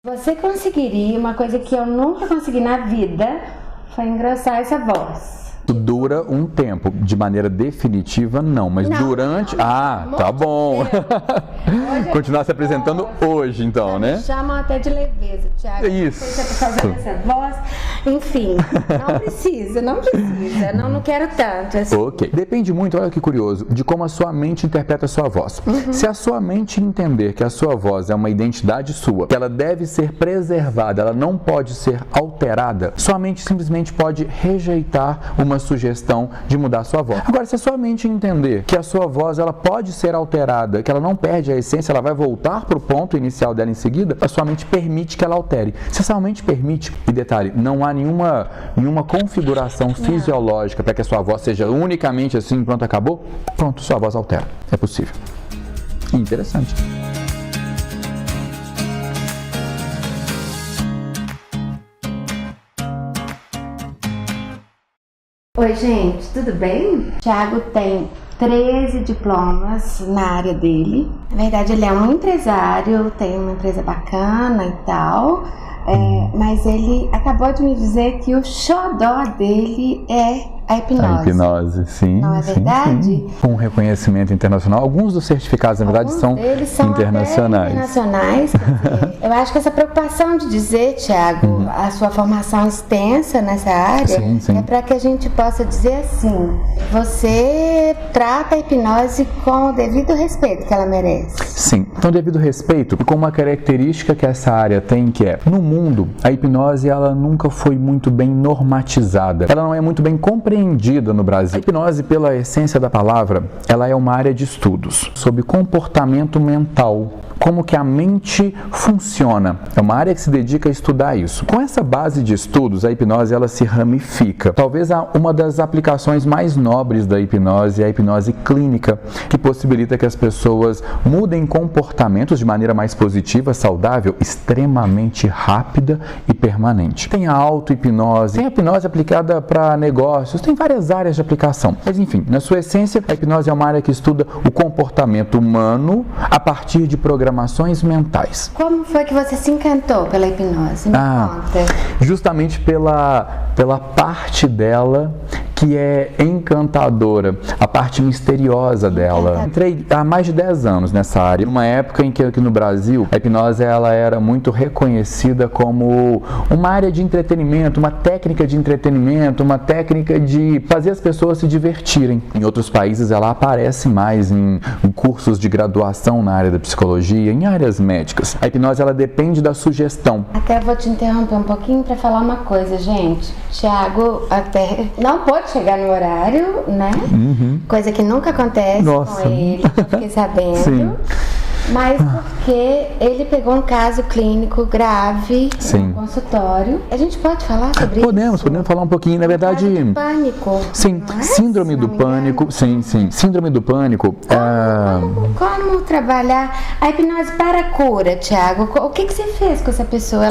Você conseguiria uma coisa que eu nunca consegui na vida, foi engrossar essa voz. Dura um tempo, de maneira definitiva não, mas durante... tá bom. Continuar se apresentando hoje, então, né? Chamam até de leveza, Thiago. Isso. Fazendo essa voz, enfim, não precisa, não quero tanto. Assim. Ok. Depende muito, olha que curioso, de como a sua mente interpreta a sua voz. Se a sua mente entender que a sua voz é uma identidade sua, que ela deve ser preservada, ela não pode ser alterada, sua mente simplesmente pode rejeitar uma sugestão de mudar a sua voz. Agora, se a sua mente entender que a sua voz ela pode ser alterada, que ela não perde a essência, ela vai voltar para o ponto inicial dela em seguida, a sua mente permite que ela altere. Se a sua mente permite, e detalhe, não há nenhuma configuração fisiológica para que a sua voz seja unicamente assim, pronto, acabou, pronto, sua voz altera. É possível. Interessante. Oi, gente, tudo bem? Thiago tem 13 diplomas na área dele. Na verdade, ele é um empresário, tem uma empresa bacana e tal. Mas ele acabou de me dizer que o xodó dele é a hipnose. A hipnose, sim. Não é verdade? Sim. Com reconhecimento internacional. Alguns dos certificados, na verdade, são internacionais. Internacionais. Eu acho que essa preocupação de dizer, Thiago, a sua formação extensa nessa área, é para que a gente possa dizer assim, você trata a hipnose com o devido respeito que ela merece. Sim, então devido respeito, com uma característica que essa área tem, que é, no mundo, a hipnose ela nunca foi muito bem normatizada. Ela não é muito bem compreendida no Brasil. A hipnose, pela essência da palavra, ela é uma área de estudos sobre comportamento mental, como que a mente funciona. É uma área que se dedica a estudar isso. Com essa base de estudos, a hipnose ela se ramifica. Talvez uma das aplicações mais nobres da hipnose é a hipnose clínica, que possibilita que as pessoas mudem comportamentos de maneira mais positiva, saudável, extremamente rápida e permanente. Tem a auto-hipnose, tem a hipnose aplicada para negócios, tem várias áreas de aplicação. Mas enfim, na sua essência, a hipnose é uma área que estuda o comportamento humano a partir de programações mentais. Como foi que você se encantou pela hipnose? Me conta. Justamente pela parte dela que é encantadora, a parte misteriosa dela. Entrei há mais de 10 anos nessa área, uma época em que aqui no Brasil a hipnose ela era muito reconhecida como uma área de entretenimento, uma técnica de entretenimento, uma técnica de fazer as pessoas se divertirem. Em outros países ela aparece mais em cursos de graduação na área da psicologia, em áreas médicas. A hipnose ela depende da sugestão. Até vou te interromper um pouquinho para falar uma coisa, gente. Thiago até não pôde chegar no horário, né? Coisa que nunca acontece com ele, eu fiquei sabendo. Sim. Mas porque ele pegou um caso clínico grave no consultório. A gente pode falar sobre isso? Podemos falar um pouquinho, na verdade. Caso de pânico. Sim, síndrome do pânico. Sim. Síndrome do pânico. Como trabalhar a hipnose para a cura, Thiago? O que você fez com essa pessoa?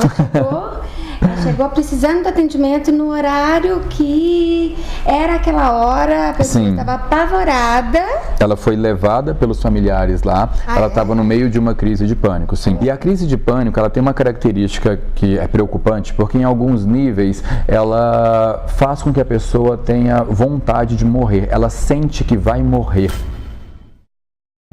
Ela chegou precisando do atendimento no horário que era aquela hora, a pessoa estava apavorada. Ela foi levada pelos familiares lá, ela estava no meio de uma crise de pânico, sim. E a crise de pânico, ela tem uma característica que é preocupante, porque em alguns níveis ela faz com que a pessoa tenha vontade de morrer, ela sente que vai morrer.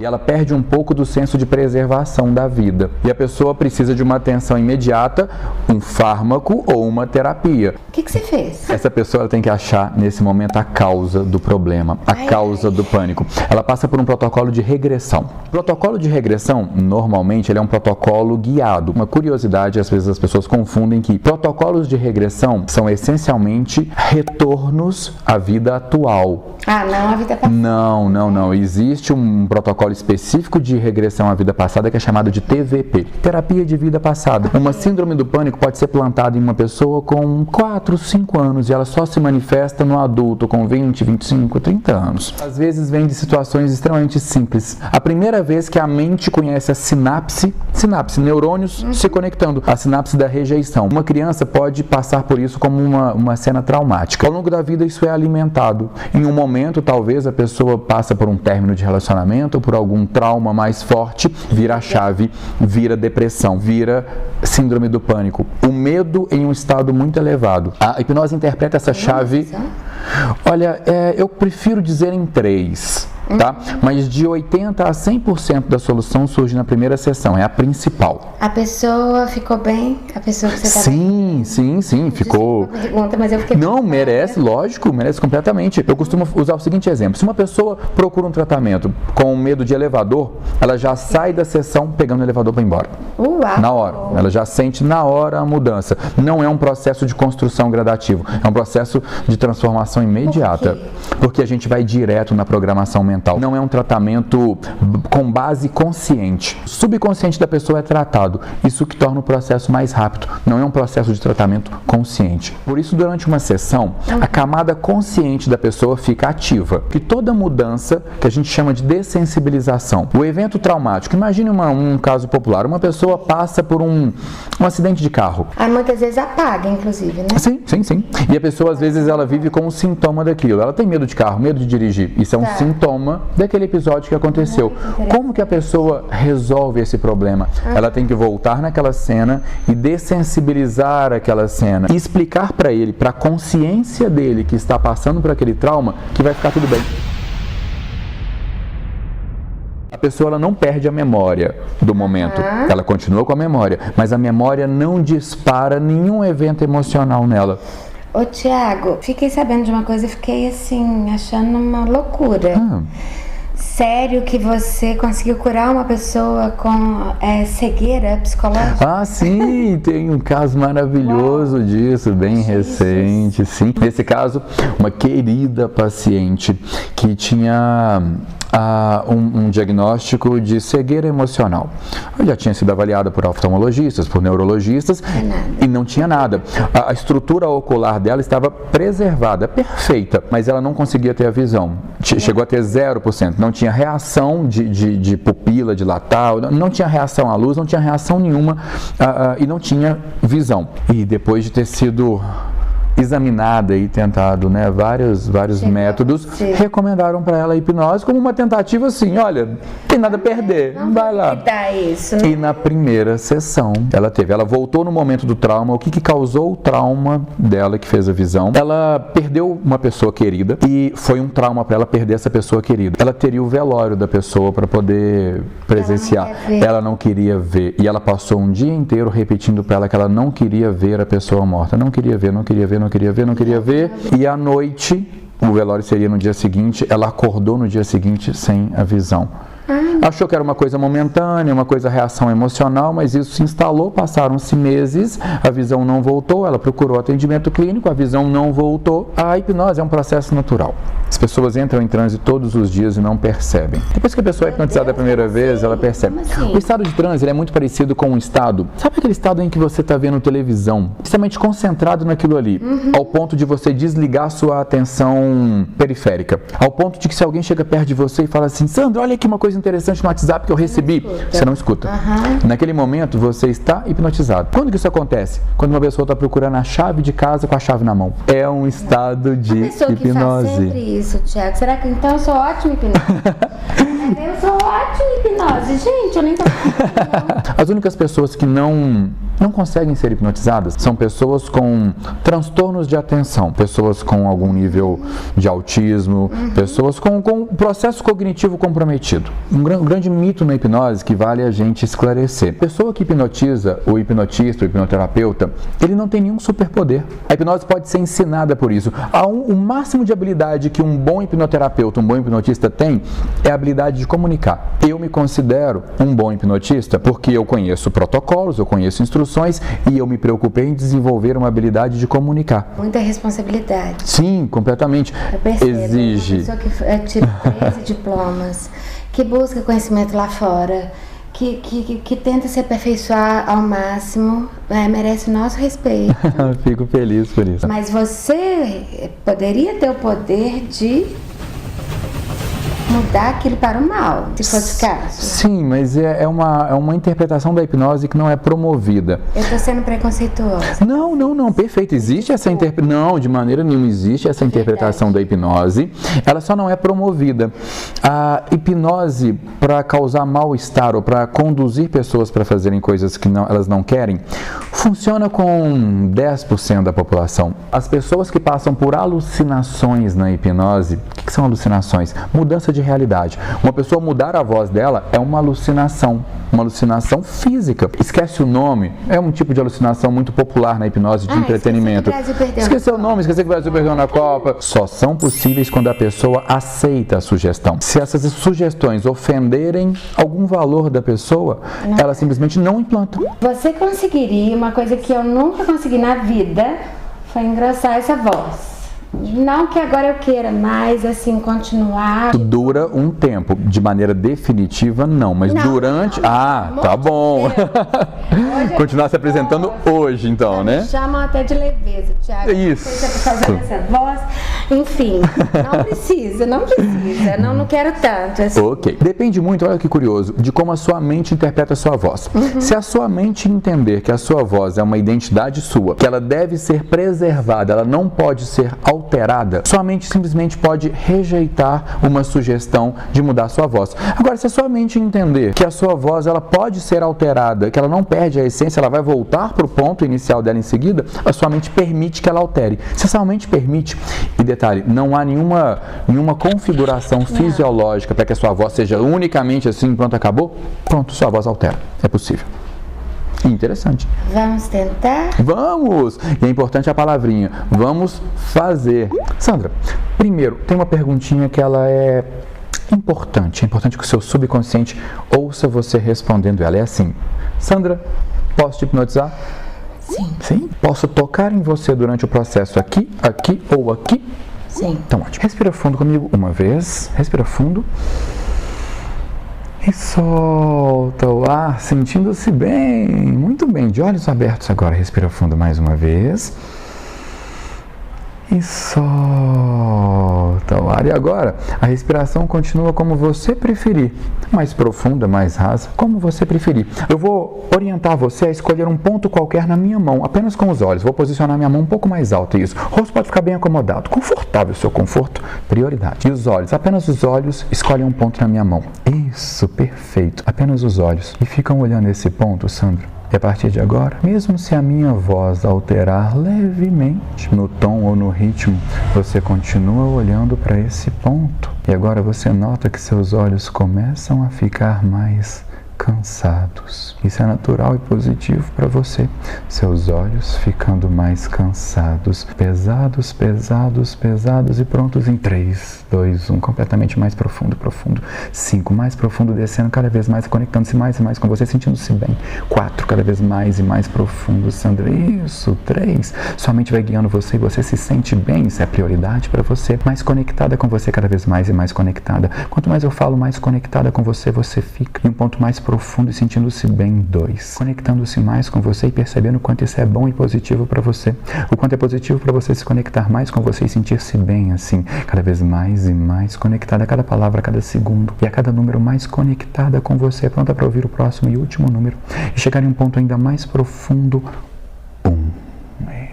E ela perde um pouco do senso de preservação da vida. E a pessoa precisa de uma atenção imediata, um fármaco ou uma terapia. O que você fez? Essa pessoa tem que achar, nesse momento, a causa do problema, a causa do pânico. Ela passa por um protocolo de regressão. O protocolo de regressão, normalmente, ele é um protocolo guiado. Uma curiosidade, às vezes as pessoas confundem que protocolos de regressão são essencialmente retornos à vida atual. Não à vida passada. Não. Existe um protocolo específico de regressão à vida passada que é chamado de TVP, terapia de vida passada. Uma síndrome do pânico pode ser plantada em uma pessoa com 4, 5 anos e ela só se manifesta no adulto com 20, 25, 30 anos. Às vezes vem de situações extremamente simples. A primeira vez que a mente conhece a sinapse, neurônios se conectando, a sinapse da rejeição. Uma criança pode passar por isso como uma cena traumática. Ao longo da vida isso é alimentado. Em um momento, talvez, a pessoa passa por um término de relacionamento ou por por algum trauma mais forte, vira a chave, vira depressão, vira síndrome do pânico. O medo em um estado muito elevado. A hipnose interpreta essa chave... Olha, eu prefiro dizer em 3, tá? Mas de 80% a 100% da solução surge na primeira sessão, é a principal. A pessoa ficou bem? A pessoa que você tá Sim, ficou... Pergunta, mas eu fiquei... Não, merece, lógico, merece completamente. Eu costumo usar o seguinte exemplo: se uma pessoa procura um tratamento com medo de elevador, ela já sai da sessão pegando o elevador para ir embora. Uau! Na hora. Ela já sente na hora a mudança. Não é um processo de construção gradativo, é um processo de transformação imediata. Porque a gente vai direto na programação mental. Não é um tratamento com base consciente. O subconsciente da pessoa é tratado. Isso que torna o processo mais rápido. Não é um processo de tratamento consciente. Por isso, durante uma sessão, a camada consciente da pessoa fica ativa. E toda mudança, que a gente chama de dessensibilização. O evento traumático. Imagine um caso popular. Uma pessoa passa por um acidente de carro. Muitas vezes apaga, inclusive, né? Sim. E a pessoa, às vezes, ela vive com um sintoma daquilo. Ela tem medo de carro, medo de dirigir. Isso é um sintoma daquele episódio que aconteceu. Como que a pessoa resolve esse problema? Ela tem que voltar naquela cena e dessensibilizar aquela cena. E explicar para ele, para a consciência dele que está passando por aquele trauma, que vai ficar tudo bem. A pessoa ela não perde a memória do momento, ela continua com a memória, mas a memória não dispara nenhum evento emocional nela. Ô Tiago, fiquei sabendo de uma coisa e fiquei assim, achando uma loucura. Sério que você conseguiu curar uma pessoa com cegueira psicológica? Sim, tem um caso maravilhoso disso, bem recente, sim. Nesse caso, uma querida paciente que tinha um diagnóstico de cegueira emocional. Ela já tinha sido avaliada por oftalmologistas, por neurologistas e não tinha nada. A estrutura ocular dela estava preservada, perfeita, mas ela não conseguia ter a visão. Chegou a ter 0%, não tinha reação de pupila dilatar, não tinha reação à luz, não tinha reação nenhuma e não tinha visão. E depois de ter sido examinada e tentado, né, vários métodos, recomendaram para ela a hipnose como uma tentativa assim, olha, tem nada a perder, vai lá. Isso, né? E na primeira sessão, ela voltou no momento do trauma. O que causou o trauma dela que fez a visão? Ela perdeu uma pessoa querida e foi um trauma para ela perder essa pessoa querida. Ela teria o velório da pessoa para poder presenciar. Ela não queria ver e ela passou um dia inteiro repetindo para ela que ela não queria ver a pessoa morta, não queria ver. E à noite, o velório seria no dia seguinte, ela acordou no dia seguinte sem a visão. Achou que era uma coisa momentânea, uma coisa reação emocional, mas isso se instalou, passaram-se meses, a visão não voltou, ela procurou atendimento clínico, a visão não voltou. A hipnose é um processo natural. As pessoas entram em transe todos os dias e não percebem. Depois que a pessoa é hipnotizada a primeira vez, ela percebe. O estado de transe é muito parecido com um estado, sabe aquele estado em que você está vendo televisão, extremamente concentrado naquilo ali, ao ponto de você desligar sua atenção periférica, ao ponto de que se alguém chega perto de você e fala assim, Sandra, olha aqui uma coisa interessante no WhatsApp que eu recebi, você não escuta. Naquele momento você está hipnotizado. Quando que isso acontece? Quando uma pessoa está procurando a chave de casa com a chave na mão. É um estado de hipnose. Que faz sempre isso, Tiago. Será que então eu sou ótima em hipnose? Eu sou ótima em hipnose. Gente, eu nem tô... As únicas pessoas que não conseguem ser hipnotizadas são pessoas com transtornos de atenção, pessoas com algum nível de autismo, pessoas com processo cognitivo comprometido. Um grande mito na hipnose que vale a gente esclarecer. A pessoa que hipnotiza, o hipnotista, o hipnoterapeuta, ele não tem nenhum superpoder. A hipnose pode ser ensinada por isso. O máximo de habilidade que um bom hipnoterapeuta, um bom hipnotista tem é a habilidade de comunicar. Eu me considero um bom hipnotista porque eu conheço protocolos, eu conheço instruções e eu me preocupei em desenvolver uma habilidade de comunicar. Muita responsabilidade. Sim, completamente. Eu percebo, Exige. Uma pessoa que tira 13 diplomas, que busca conhecimento lá fora, que tenta se aperfeiçoar ao máximo, merece o nosso respeito. Fico feliz por isso. Mas você poderia ter o poder de mudar aquilo para o mal, se fosse o caso. Sim, mas é uma interpretação da hipnose que não é promovida. Eu tô sendo preconceituosa. Não, perfeito. Existe essa interpretação. Não, de maneira nenhuma existe essa interpretação da hipnose. Ela só não é promovida. A hipnose, para causar mal-estar ou para conduzir pessoas para fazerem coisas que elas não querem, funciona com 10% da população. As pessoas que passam por alucinações na hipnose, o que são alucinações? Mudança de realidade. Uma pessoa mudar a voz dela é uma alucinação física. Esquece o nome, é um tipo de alucinação muito popular na hipnose de entretenimento. Esqueceu o nome, esqueceu que o Brasil perdeu na Copa. Só são possíveis quando a pessoa aceita a sugestão. Se essas sugestões ofenderem algum valor da pessoa, ela simplesmente não implanta. Você conseguiria, uma coisa que eu nunca consegui na vida, foi engrossar essa voz. Não que agora eu queira mais, assim, continuar. Dura um tempo, de maneira definitiva não, mas durante... Tá bom. Continuar se apresentando hoje, então, né? Me chamam até de leveza, Thiago. Isso. Fazendo essa voz. Enfim, não precisa. Não quero tanto. Assim. Ok. Depende muito, olha que curioso, de como a sua mente interpreta a sua voz. Se a sua mente entender que a sua voz é uma identidade sua, que ela deve ser preservada, ela não pode ser alterada, sua mente simplesmente pode rejeitar uma sugestão de mudar a sua voz. Agora, se a sua mente entender que a sua voz ela pode ser alterada, que ela não perde a essência, ela vai voltar para o ponto inicial dela em seguida, a sua mente permite que ela altere. Se a sua mente permite, e detalhe, não há nenhuma configuração fisiológica para que a sua voz seja unicamente assim, pronto, acabou, pronto, sua voz altera. É possível. Interessante. Vamos tentar? Vamos! E é importante a palavrinha. Vamos fazer. Sandra, primeiro, tem uma perguntinha que ela é importante. É importante que o seu subconsciente ouça você respondendo ela. É assim: Sandra, posso te hipnotizar? Sim. Sim? Posso tocar em você durante o processo aqui, aqui ou aqui? Sim. Então, ótimo. Respira fundo comigo uma vez. Respira fundo. E solta o ar, sentindo-se bem, muito bem, de olhos abertos agora. Respira fundo mais uma vez. E solta o ar. E agora, a respiração continua como você preferir. Mais profunda, mais rasa, como você preferir. Eu vou orientar você a escolher um ponto qualquer na minha mão, apenas com os olhos. Vou posicionar minha mão um pouco mais alta, isso. O rosto pode ficar bem acomodado, confortável, seu conforto, prioridade. E os olhos, apenas os olhos, escolhem um ponto na minha mão. Isso, perfeito. Apenas os olhos. E ficam olhando esse ponto, Sandra. E a partir de agora, mesmo se a minha voz alterar levemente no tom ou no ritmo, você continua olhando para esse ponto. E agora você nota que seus olhos começam a ficar mais cansados. Isso é natural e positivo para você. Seus olhos ficando mais cansados, pesados, pesados, pesados e prontos em 3, 2, 1, completamente mais profundo, profundo. 5, mais profundo, descendo cada vez mais, conectando-se mais e mais com você, sentindo-se bem. 4, cada vez mais e mais profundo, Sandra. Isso, 3, sua mente vai guiando você e você se sente bem, isso é prioridade para você. Mais conectada com você, cada vez mais e mais conectada. Quanto mais eu falo, mais conectada com você, você fica. Em um ponto mais profundo e sentindo-se bem. 2, conectando-se mais com você e percebendo o quanto isso é bom e positivo para você. O quanto é positivo para você se conectar mais com você e sentir-se bem assim, cada vez mais e mais conectada a cada palavra, a cada segundo e a cada número mais conectada com você, pronta para ouvir o próximo e último número e chegar em um ponto ainda mais profundo. 1.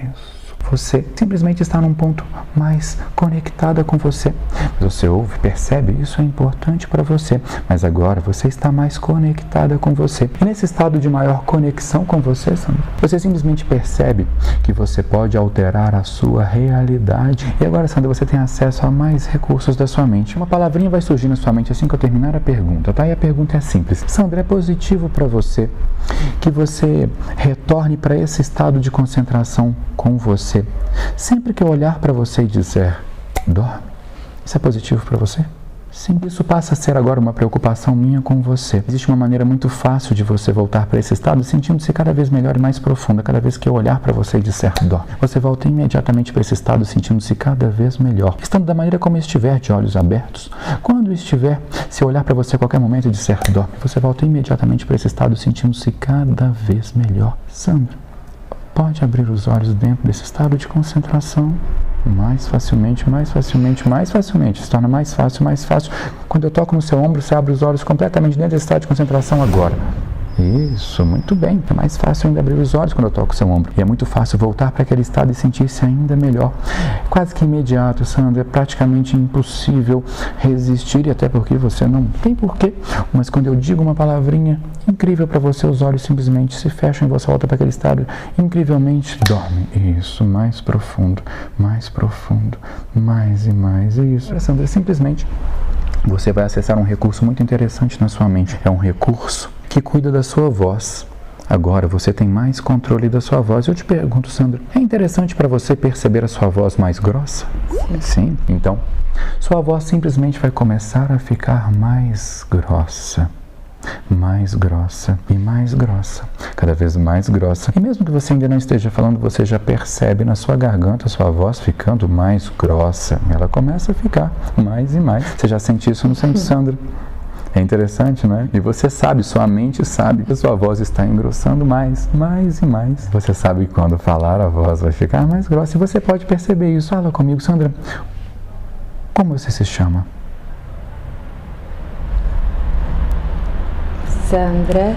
Isso. Você simplesmente está num ponto mais conectada com você. Você ouve, percebe, isso é importante para você. Mas agora você está mais conectada com você. E nesse estado de maior conexão com você, Sandra, você simplesmente percebe que você pode alterar a sua realidade. E agora, Sandra, você tem acesso a mais recursos da sua mente. Uma palavrinha vai surgir na sua mente assim que eu terminar a pergunta, tá? E a pergunta é simples. Sandra, é positivo para você que você retorne para esse estado de concentração com você sempre que eu olhar para você e disser dorme? Isso é positivo para você? Sim, isso passa a ser agora uma preocupação minha com você. Existe uma maneira muito fácil de você voltar para esse estado sentindo-se cada vez melhor e mais profunda. Cada vez que eu olhar para você e disser dorme, você volta imediatamente para esse estado sentindo-se cada vez melhor, estando da maneira como estiver, de olhos abertos. Quando estiver, se eu olhar para você a qualquer momento e disser dorme, você volta imediatamente para esse estado sentindo-se cada vez melhor. Sandra, pode abrir os olhos dentro desse estado de concentração. mais facilmente, mais facilmente, mais facilmente. Se torna mais fácil, mais fácil. Quando eu toco no seu ombro, você abre os olhos completamente dentro desse estado de concentração agora. Isso, muito bem. É mais fácil ainda abrir os olhos quando eu toco o seu ombro. E é muito fácil voltar para aquele estado e sentir-se ainda melhor. Quase que imediato, Sandra. É praticamente impossível resistir, e até porque você não tem porquê. Mas quando eu digo uma palavrinha incrível para você, os olhos simplesmente se fecham e você volta para aquele estado incrivelmente dorme. Isso, mais profundo, mais e mais. Isso, Sandra, simplesmente você vai acessar um recurso muito interessante na sua mente. É um recurso que cuida da sua voz. Agora você tem mais controle da sua voz. Eu te pergunto, Sandra, é interessante para você perceber a sua voz mais grossa? Sim. Então, sua voz simplesmente vai começar a ficar mais grossa. Mais grossa e mais grossa, cada vez mais grossa. E mesmo que você ainda não esteja falando, você já percebe na sua garganta a sua voz ficando mais grossa. Ela começa a ficar mais e mais. Você já sente isso, não sente, Sandra? É interessante, não é? E você sabe, sua mente sabe que a sua voz está engrossando mais e mais. Você sabe que quando falar a voz vai ficar mais grossa e você pode perceber isso. Fala comigo, Sandra. Como você se chama? Sandra.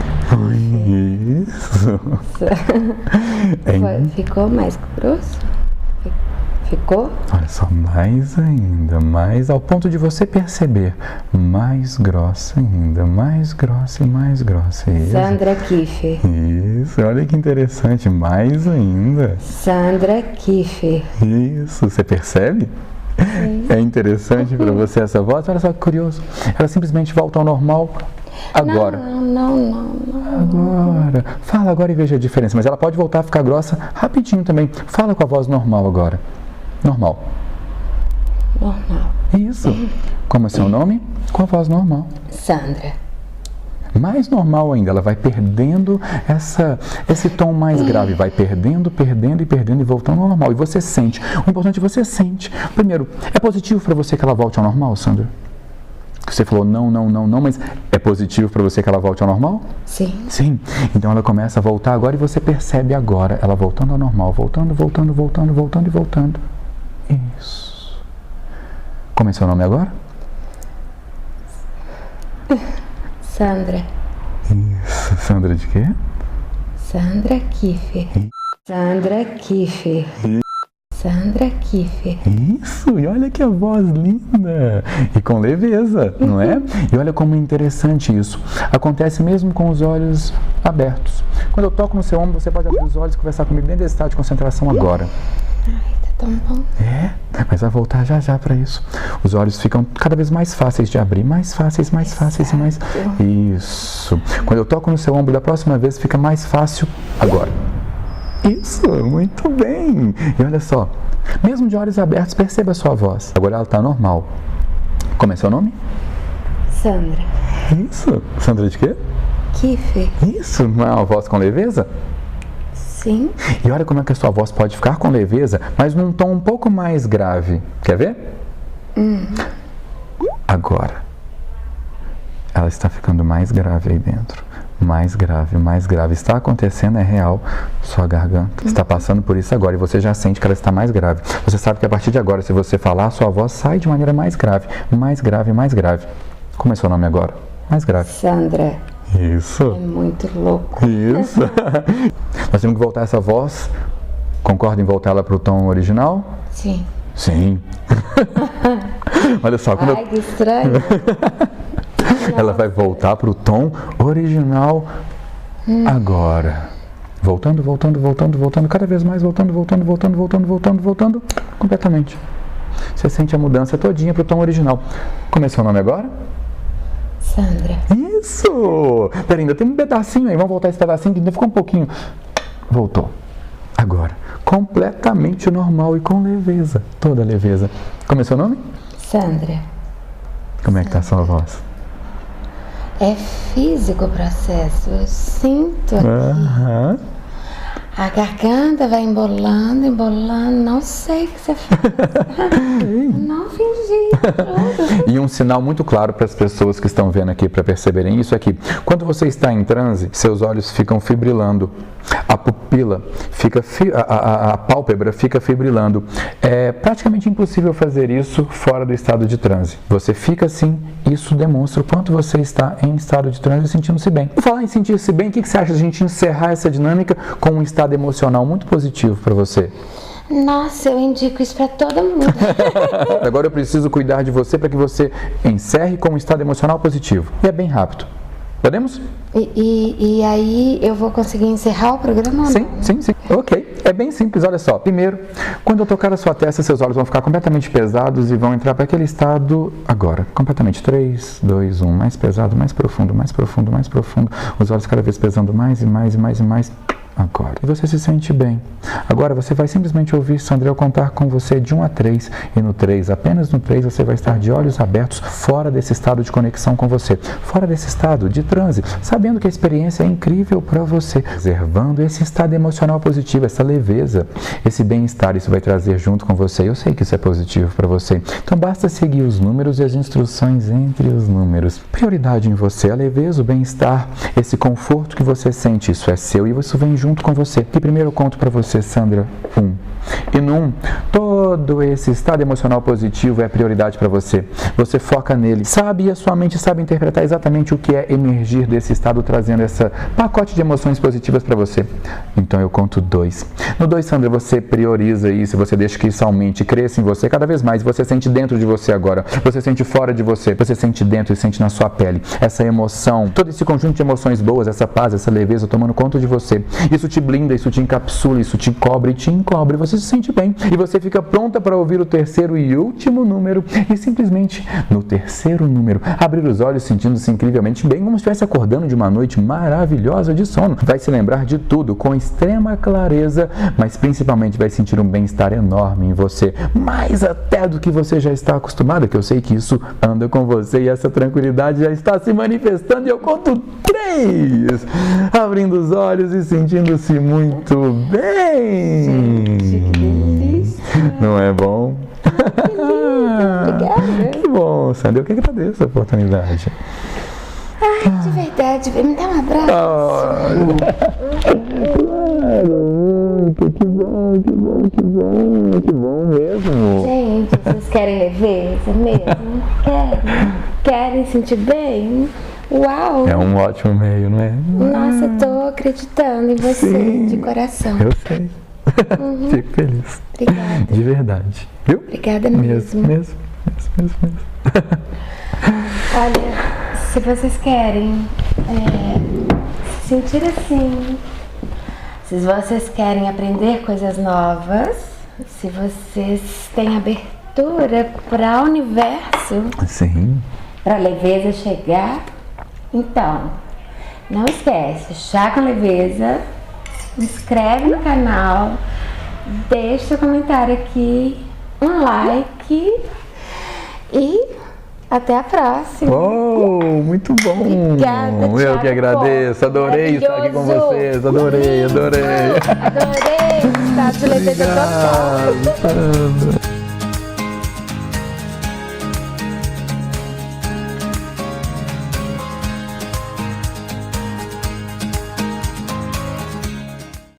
Isso. Ficou mais grosso? Ficou? Olha só, mais ainda, mais ao ponto de você perceber, mais grossa ainda, mais grossa e mais grossa. Isso. Sandra Kiffer. Isso, olha que interessante, mais ainda. Sandra Kiffer. Isso, você percebe? Sim. É interessante para você essa voz? Olha só que curioso, ela simplesmente volta ao normal agora. Não. Agora. Fala agora e veja a diferença, mas ela pode voltar a ficar grossa rapidinho também. Fala com a voz normal agora. Normal. Isso. Como é seu nome? Com a voz normal. Sandra. Mais normal ainda, ela vai perdendo esse tom mais grave, vai perdendo e voltando ao normal. E você sente, o importante é que você sente. Primeiro, é positivo para você que ela volte ao normal, Sandra? Você falou não, mas é positivo para você que ela volte ao normal? Sim. Sim. Então ela começa a voltar agora e você percebe agora ela voltando ao normal, voltando e voltando. Isso. Como é seu nome agora? Sandra. Isso. Sandra de quê? Sandra Kiffer. Sandra Kiffer. Sandra Kiffer. Isso, e olha que a voz linda e com leveza, não é? E olha como é interessante isso. Acontece mesmo com os olhos abertos. Quando eu toco no seu ombro, você pode abrir os olhos e conversar comigo dentro desse estado de concentração agora. Ai, tá tão bom. É, mas vai voltar já para isso. Os olhos ficam cada vez mais fáceis de abrir, mais fáceis e mais. Isso. Quando eu toco no seu ombro da próxima vez, fica mais fácil agora. Isso, muito bem. E olha só, mesmo de olhos abertos, perceba a sua voz. Agora ela está normal. Como é seu nome? Sandra. Isso. Sandra de quê? Kiffer. Isso, não é uma voz com leveza? Sim. E olha como é que a sua voz pode ficar com leveza, mas num tom um pouco mais grave. Quer ver? Agora. Ela está ficando mais grave aí dentro. Mais grave. Está acontecendo, é real. Sua garganta está passando por isso agora e você já sente que ela está mais grave. Você sabe que a partir de agora, se você falar, a sua voz sai de maneira mais grave. Como é seu nome agora? Mais grave. Sandra. Isso. É muito louco. Isso. Nós temos que voltar essa voz. Concorda em voltar ela para o tom original? Sim. Olha só. Ai, que estranho. Ela vai voltar para o tom original agora. Voltando, cada vez mais, voltando, completamente. Você sente a mudança todinha para o tom original. Como é seu nome agora? Sandra. Isso! Pera, ainda tem um pedacinho aí, vamos voltar esse pedacinho que ainda ficou um pouquinho. Voltou. Agora, completamente normal e com leveza, toda leveza. Como é seu nome? Sandra. Como é que tá a sua voz? É físico o processo, eu sinto aqui. A garganta vai embolando, não sei o que você faz. Não fingi. E um sinal muito claro para as pessoas que estão vendo aqui para perceberem isso é que quando você está em transe, seus olhos ficam fibrilando, a pupila fica, a pálpebra fica fibrilando. É praticamente impossível fazer isso fora do estado de transe. Você fica assim, isso demonstra o quanto você está em estado de transe e sentindo-se bem. Por falar em sentir-se bem, o que você acha de a gente encerrar essa dinâmica com um estado emocional muito positivo para você? Nossa, eu indico isso para todo mundo. Agora eu preciso cuidar de você para que você encerre com um estado emocional positivo. E é bem rápido. Podemos? E aí eu vou conseguir encerrar o programa? Sim. Ok. É bem simples, olha só. Primeiro, quando eu tocar a sua testa, seus olhos vão ficar completamente pesados e vão entrar para aquele estado agora. Completamente. 3, 2, 1. Mais pesado, mais profundo, mais profundo, mais profundo. Os olhos cada vez pesando mais e mais e mais e mais. Agora. E você se sente bem. Agora você vai simplesmente ouvir Sandrel contar com você de 1 a 3. E no 3, apenas no 3, você vai estar de olhos abertos, fora desse estado de conexão com você. Fora desse estado de transe, sabendo que a experiência é incrível para você. Reservando esse estado emocional positivo, essa leveza, esse bem-estar, isso vai trazer junto com você. Eu sei que isso é positivo para você. Então basta seguir os números e as instruções entre os números. Prioridade em você, a leveza, o bem-estar, esse conforto que você sente, isso é seu e isso vem junto com você. E primeiro eu conto para você, Sandra, 1. E no 1, todo esse estado emocional positivo é prioridade para você. Você foca nele, sabe, e a sua mente sabe interpretar exatamente o que é emergir desse estado, trazendo esse pacote de emoções positivas para você. Então eu conto 2. No 2, Sandra, você prioriza isso, você deixa que isso aumente, cresça em você cada vez mais. Você sente dentro de você agora, você sente fora de você, você sente dentro e sente na sua pele. Essa emoção, todo esse conjunto de emoções boas, essa paz, essa leveza tomando conta de você. Isso te blinda, isso te encapsula, isso te cobre e te encobre. Você se sente bem e você fica pronta para ouvir o terceiro e último número e simplesmente no terceiro número abrir os olhos sentindo-se incrivelmente bem, como se estivesse acordando de uma noite maravilhosa de sono. Vai se lembrar de tudo com extrema clareza, mas principalmente vai sentir um bem-estar enorme em você, mais até do que você já está acostumada, que eu sei que isso anda com você e essa tranquilidade já está se manifestando e eu conto 3, abrindo os olhos e sentindo-se muito bem. Gente, que delícia. Não é bom? Que lindo, obrigada. Que bom, Sandra, eu que agradeço a oportunidade. Ai, de verdade, me dá um abraço. Claro, que bom mesmo. Gente, vocês querem leveza mesmo? Querem sentir bem? Uau! É um ótimo meio, não é? Nossa, eu tô acreditando em você, Sim, de coração. eu sei. Fico feliz. Obrigada. De verdade. Viu? Obrigada mesmo. Mesmo. Olha, se vocês querem se sentir assim, se vocês querem aprender coisas novas, se vocês têm abertura para o universo, Sim. para a leveza chegar, então, não esquece, Chá com Leveza, inscreve no canal, deixa seu comentário aqui, um like e até a próxima. Oh, muito bom. Obrigada, Eu Thiago que agradeço, adorei estar aqui com vocês, adorei. Adorei, estado de leveza total. Obrigado, Sandra.